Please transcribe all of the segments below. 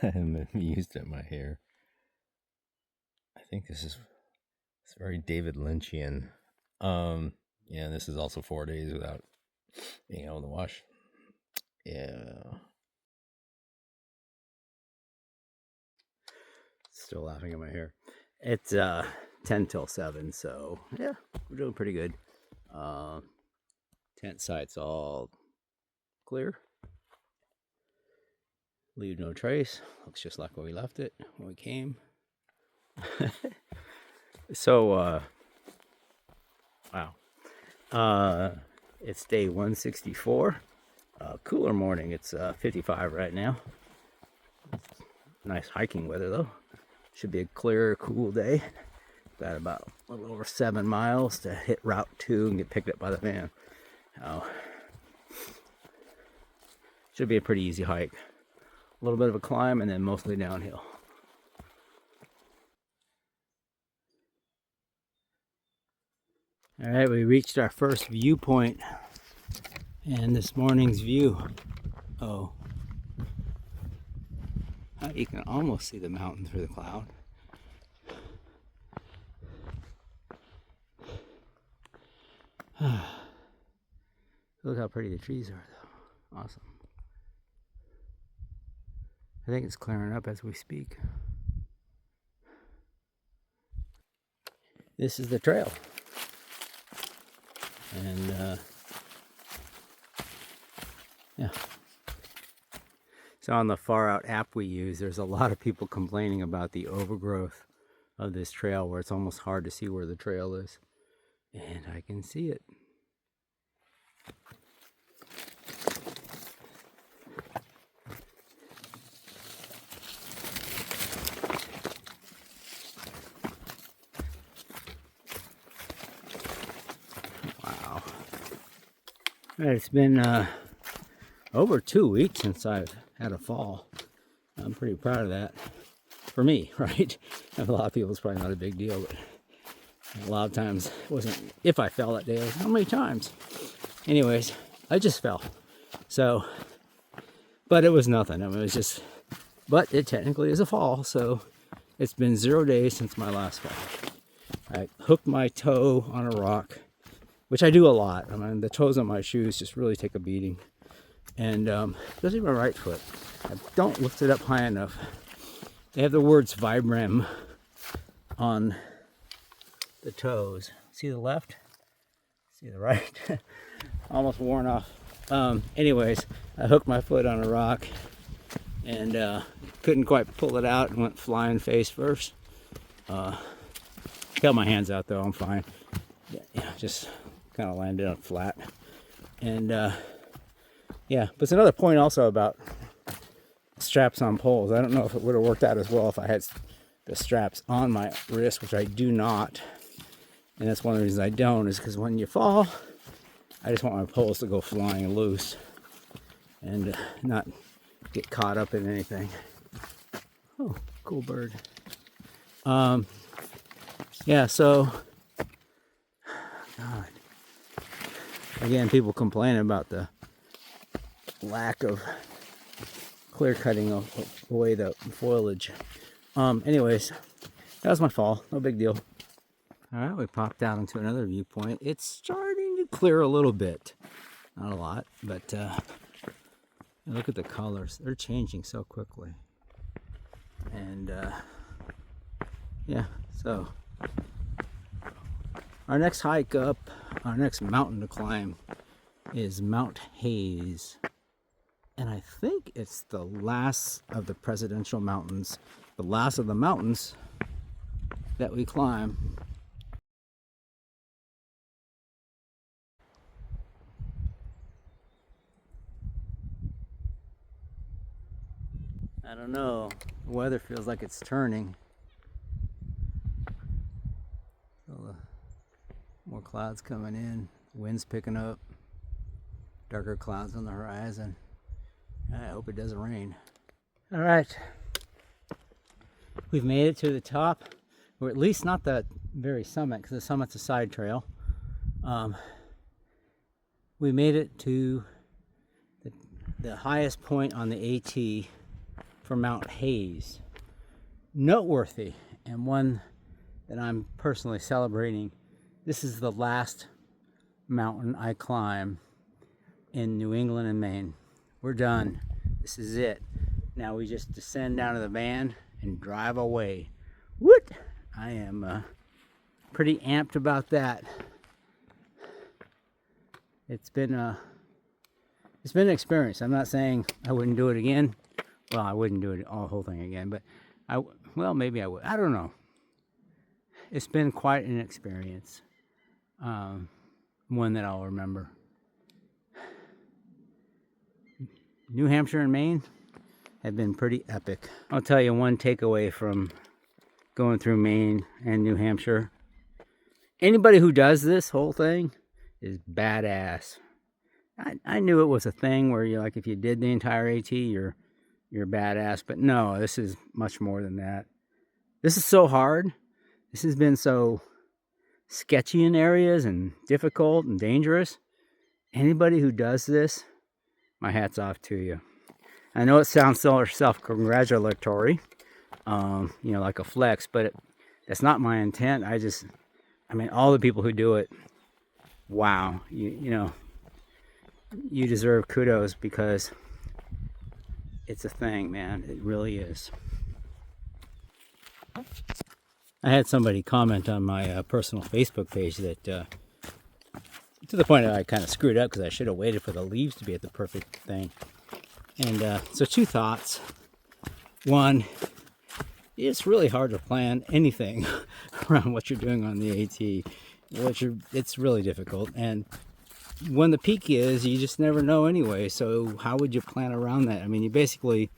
I'm amused at my hair. I think it's very David Lynchian. Yeah, this is also 4 days without being able to wash. Yeah. Still laughing at my hair. It's 10 till 7, so yeah, we're doing pretty good. Tent site's all clear. Leave no trace. Looks just like where we left it when we came. So, wow. It's day 164. Cooler morning. It's 55 right now. Nice hiking weather though. Should be a clear, cool day. Got about a little over 7 miles to hit Route 2 and get picked up by the van. Should be a pretty easy hike. A little bit of a climb and then mostly downhill. All right, we reached our first viewpoint and this morning's view. Oh, you can almost see the mountain through the cloud. Look how pretty the trees are though. Awesome. I think it's clearing up as we speak. This is the trail. And yeah. So on the Far Out app we use, there's a lot of people complaining about the overgrowth of this trail where it's almost hard to see where the trail is. And I can see it. Wow. It's been over 2 weeks since I've had a fall. I'm pretty proud of that. For me, right? A lot of people, it's probably not a big deal, but a lot of times it wasn't if I fell that day, it was how many times. Anyways, I just fell. So, but it was nothing. I mean, it was just, but it technically is a fall. So it's been 0 days since my last fall. I hooked my toe on a rock, which I do a lot. I mean, the toes on my shoes just really take a beating. And especially my right foot. I don't lift it up high enough. They have the words Vibram on the toes. See the left? See the right? Almost worn off. Anyways, I hooked my foot on a rock and couldn't quite pull it out and went flying face first. Got my hands out though, I'm fine. Yeah, just kind of landed on flat. And yeah, but it's another point also about straps on poles. I don't know if it would have worked out as well if I had the straps on my wrist, which I do not. And that's one of the reasons I don't, is because when you fall, I just want my poles to go flying loose and not get caught up in anything. Oh, cool bird. Yeah, so, God. Again, people complaining about the lack of clear cutting away the foliage. Anyways, that was my fall. No big deal. All right, we popped out into another viewpoint. It's starting to clear a little bit. Not a lot, but look at the colors. They're changing so quickly. And yeah, so our next hike up, our next mountain to climb is Mount Hayes. And I think it's the last of the presidential mountains, the last of the mountains that we climb. I don't know, the weather feels like it's turning. More clouds coming in, wind's picking up, darker clouds on the horizon. I hope it doesn't rain. All right, we've made it to the top, or at least not the very summit, because the summit's a side trail. We made it to the highest point on the AT, for Mount Hayes. Noteworthy, and one that I'm personally celebrating. This is the last mountain I climb in New England and Maine. We're done. This is it. Now we just descend down to the van and drive away. What? I am pretty amped about that. It's been an experience. I'm not saying I wouldn't do it again. Well, I wouldn't do it all the whole thing again, but well, maybe I would. I don't know. It's been quite an experience. One that I'll remember. New Hampshire and Maine have been pretty epic. I'll tell you one takeaway from going through Maine and New Hampshire. Anybody who does this whole thing is badass. I knew it was a thing where you like if you did the entire AT, you're badass. But no, this is much more than that. This is so hard. This has been so sketchy in areas and difficult and dangerous. Anybody who does this, my hat's off to you. I know it sounds so self-congratulatory, like a flex, but that's not my intent. I mean, all the people who do it, wow, you deserve kudos because it's a thing, man. It really is. I had somebody comment on my personal Facebook page that, to the point that I kind of screwed up because I should have waited for the leaves to be at the perfect thing. And so two thoughts. One, it's really hard to plan anything around what you're doing on the AT. It's really difficult. And when the peak is, you just never know anyway. So how would you plan around that? I mean, it's going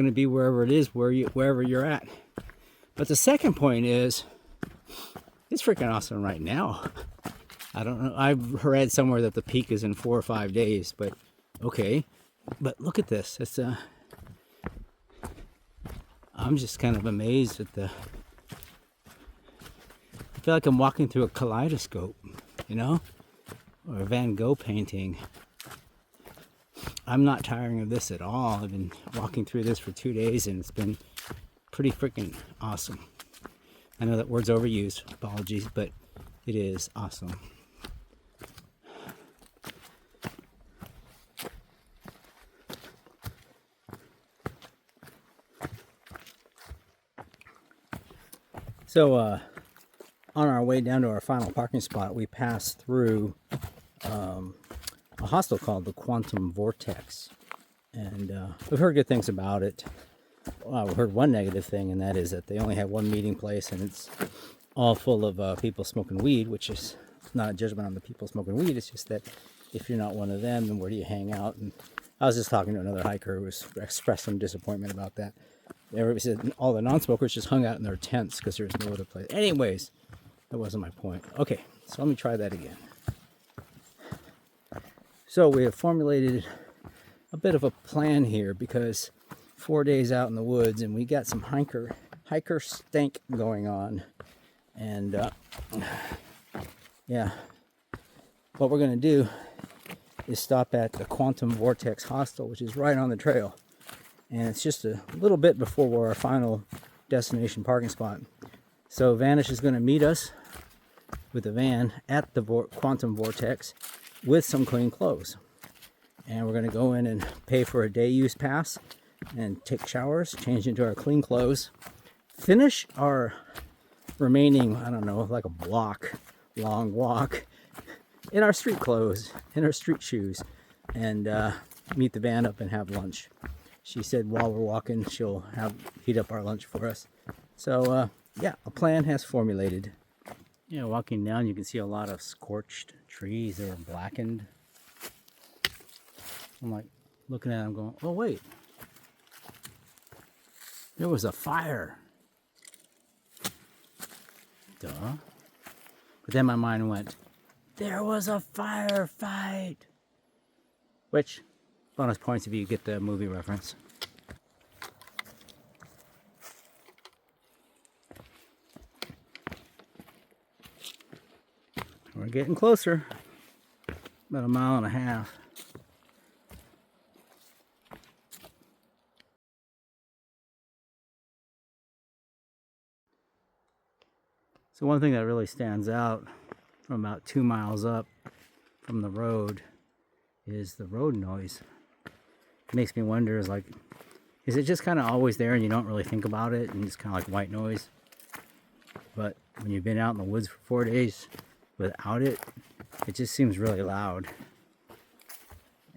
to be wherever it is, wherever you're at. But the second point is, it's freaking awesome right now. I don't know. I've read somewhere that the peak is in 4 or 5 days, but okay. But look at this. I'm just kind of amazed at I feel like I'm walking through a kaleidoscope, or a Van Gogh painting. I'm not tiring of this at all. I've been walking through this for 2 days and it's been pretty freaking awesome. I know that word's overused, apologies, but it is awesome. So on our way down to our final parking spot, we passed through a hostel called the Quantum Vortex, and we've heard good things about it. Well, we heard one negative thing, and that is that they only have one meeting place, and it's all full of people smoking weed, which is not a judgment on the people smoking weed. It's just that if you're not one of them, then where do you hang out? And I was just talking to another hiker who expressed some disappointment about that. Everybody said all the non-smokers just hung out in their tents because there's no other place. Anyways, that wasn't my point. Okay, so let me try that again. So we have formulated a bit of a plan here because 4 days out in the woods and we got some hiker stank going on. And yeah, what we're going to do is stop at the Quantum Vortex hostel, which is right on the trail. And it's just a little bit before our final destination parking spot. So Vanish is going to meet us with a van at the Quantum Vortex with some clean clothes. And we're going to go in and pay for a day use pass and take showers, change into our clean clothes, finish our remaining, like a block long walk in our street clothes, in our street shoes, and meet the van up and have lunch. She said while we're walking, she'll heat up our lunch for us. So, yeah, a plan has formulated. Yeah, walking down, you can see a lot of scorched trees that are blackened. I'm like looking at them going, oh, wait. There was a fire. Duh. But then my mind went, there was a firefight. Which, bonus points if you get the movie reference. We're getting closer. About 1.5 miles. So one thing that really stands out from about 2 miles up from the road is the road noise. It makes me wonder, is it just kind of always there and you don't really think about it and it's kind of like white noise? But when you've been out in the woods for 4 days without it, it just seems really loud.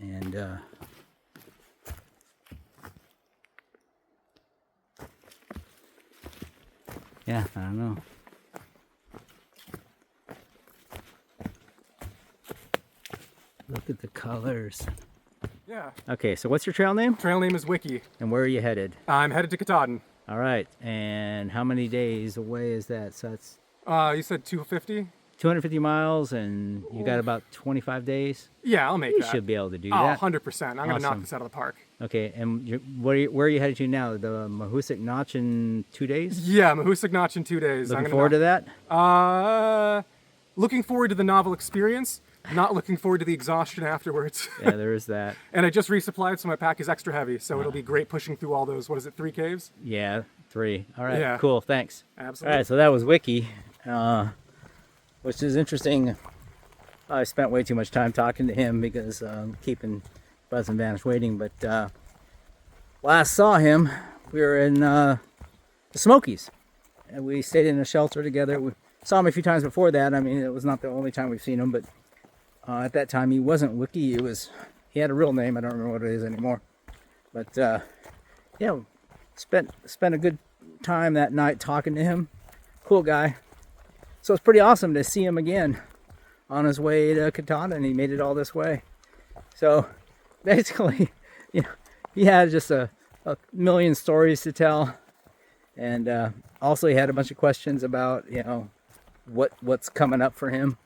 And yeah, I don't know. Look at the colors. Yeah. Okay, so what's your trail name? Trail name is Wiki. And where are you headed? I'm headed to Katahdin. All right, and how many days away is that? So that's You said 250? 250 miles, and you got about 25 days? Yeah, I'll make You that. should be able to do Oh, that. 100%. I'm going to knock Awesome. this out of the park. Okay, and where are you headed to now? The Mahoosuc Notch in 2 days? Yeah, Mahoosuc Notch in 2 days. Looking forward to that? Looking forward to the novel experience, not looking forward to the exhaustion afterwards. Yeah, there is that. And I just resupplied, so my pack is extra heavy, so it'll be great pushing through all those, 3 caves? Yeah, 3. All right, Yeah. cool, thanks. Absolutely. All right, so that was Wiki, which is interesting. I spent way too much time talking to him because keeping Buzz and Vanish waiting, but last saw him, we were in the Smokies, and we stayed in a shelter together. We saw him a few times before that. I mean, it was not the only time we've seen him, but at that time he wasn't Wiki. He had a real name. I don't remember what it is anymore. But yeah, spent a good time that night talking to him. Cool guy. So it's pretty awesome to see him again on his way to Katahdin, and he made it all this way. So basically, you know, he had just a million stories to tell, and also he had a bunch of questions about, you know, what's coming up for him.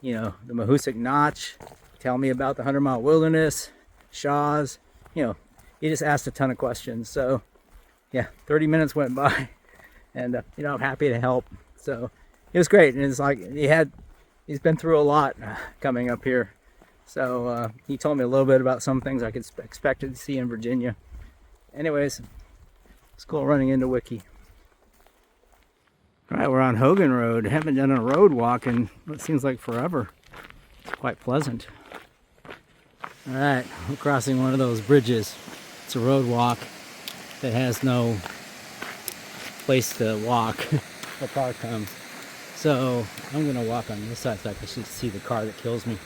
You know, the Mahoosuc Notch. Tell me about the 100-mile wilderness, Shaw's. You know, he just asked a ton of questions. So yeah, 30 minutes went by, and you know, I'm happy to help. So it was great, and it's like he's been through a lot coming up here. So he told me a little bit about some things I could expected to see in Virginia. Anyways, it's cool running into Wiki. All right, we're on Hogan Road. Haven't done a road walk in what seems like forever. It's quite pleasant. All right, we're crossing one of those bridges. It's a road walk that has no place to walk. The car comes. So I'm gonna walk on this side so I can see the car that kills me.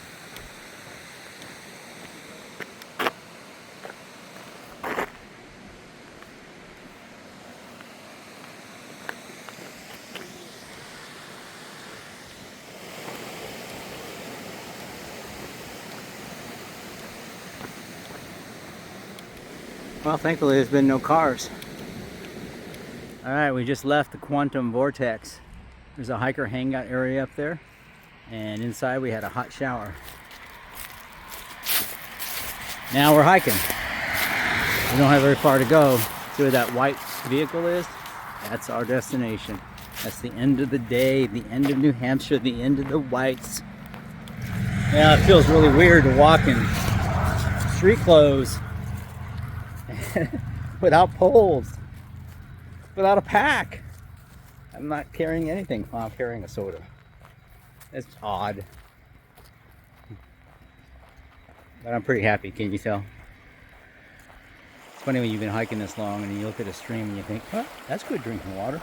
Well, thankfully there's been no cars. All right, we just left the Quantum Vortex. There's a hiker hangout area up there, and inside we had a hot shower. Now we're hiking. We don't have very far to go. See where that white vehicle is? That's our destination. That's the end of the day, the end of New Hampshire, the end of the whites. Yeah, it feels really weird to walk in street clothes without poles, without a pack. I'm not carrying anything. Well, I'm carrying a soda. It's odd. But I'm pretty happy, can you tell? It's funny when you've been hiking this long and you look at a stream and you think, well, that's good drinking water.